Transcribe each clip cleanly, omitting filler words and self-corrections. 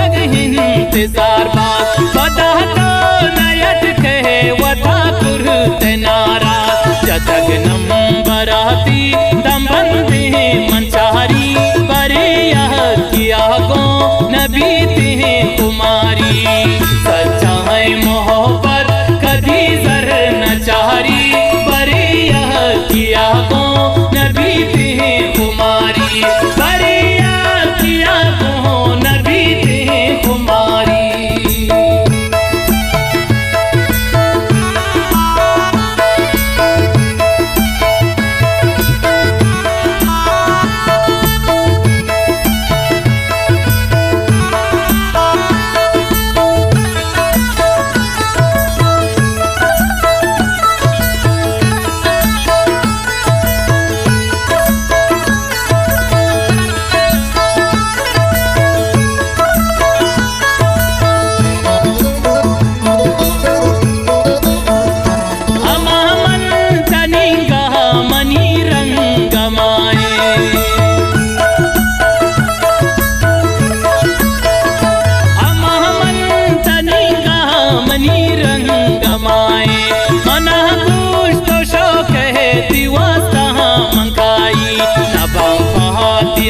तग इंतजार बात वदा तो नयट कहे वदा कुरते नाराज जतग नंबराती दंबंदी मंचारी बरे यह किया गो नबी ते कुमारी सच्चा है मोहब्बत कभी जर न चारी बरे यह किया गो नबी ते कुमारी बरे यह किया गो नबी ते कुमारी।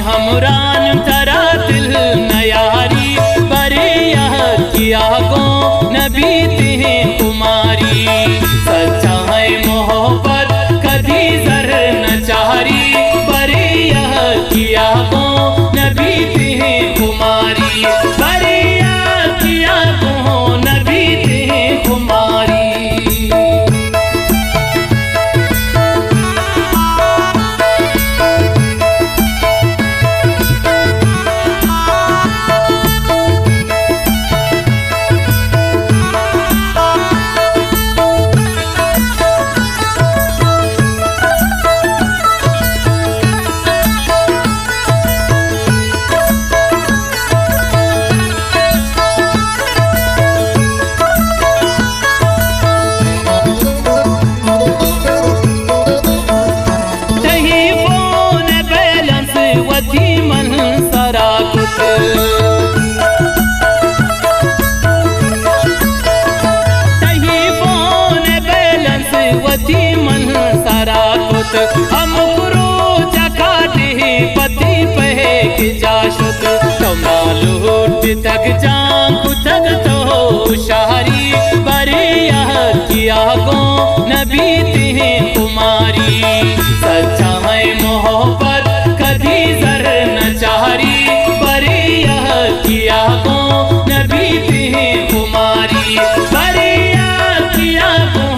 हमरान तरा दिल नयारी बरे यह किया गो नबी ते कुमारी सच्चा है मोहब्बत कभी जर न चारी बरे यह किया गो नबी ते कुमारी बरे यह किया गो नबी ते कुमारी। हम गुरु जगाते पति पहे की जाशुत तुमना लूट तक जान तक तो शारी बरे यह किया गो नबी ते कुमारी सच्चा है मोहब्बत कभी जर न चारी बरे यह किया गो नबी ते कुमारी बरे यह किया गो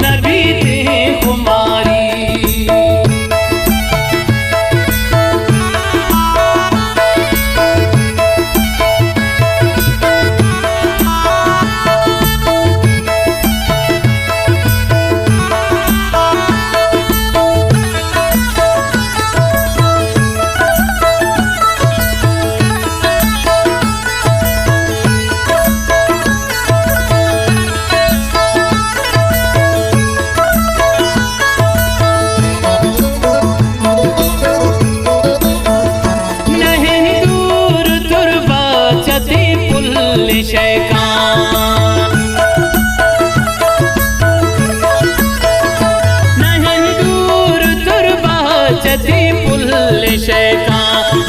नबी ते कुमारी।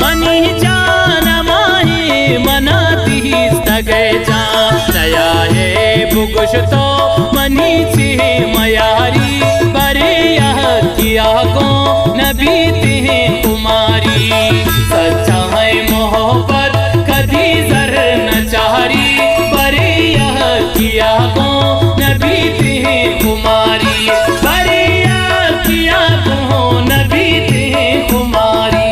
मनी जान माही मनाती सगे जा नया है बुगुश तो मनी ची मयारी बरे यह किया गो नबी ते कुमारी सच्चा है मोहब्बत कभी जर न चारी बरे यह किया गो नबी ते कुमारी बरे यह किया गो नबी ते कुमारी।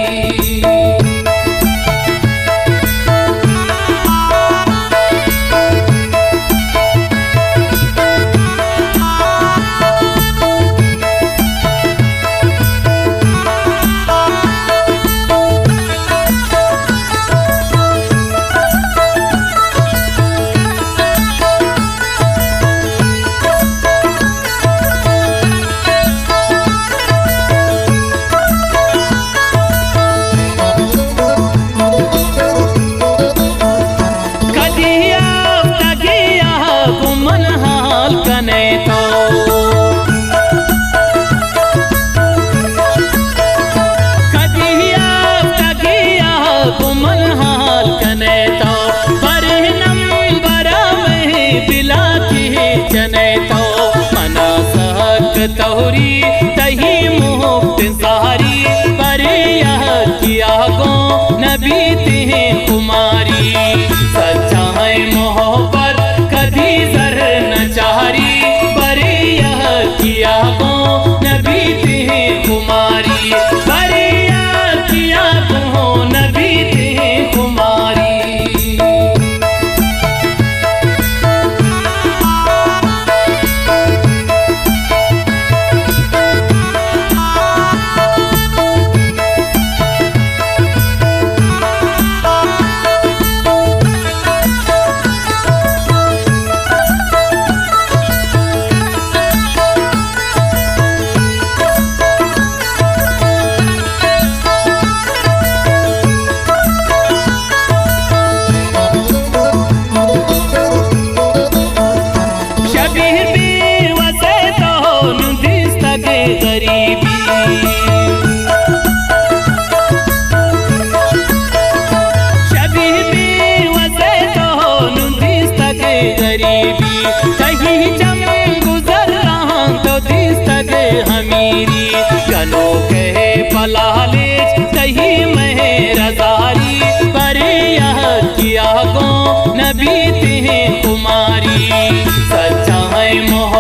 तौरी तही मुफ्त सारी पर यह किया गो नबी ते कुमारी सच्चा है मोहब्बत कभी जर न चारी पर यह किया गो नबी ते कुमारी पर यह किया गो नबी ते कुमारी। गरीबी कहीं जम गुजर रहा तो दिस तक हमीरी कनो कहे पलाले कहीं मैं रजारी पर यह किया गो नबी ते कुमारी सच्चा है मोह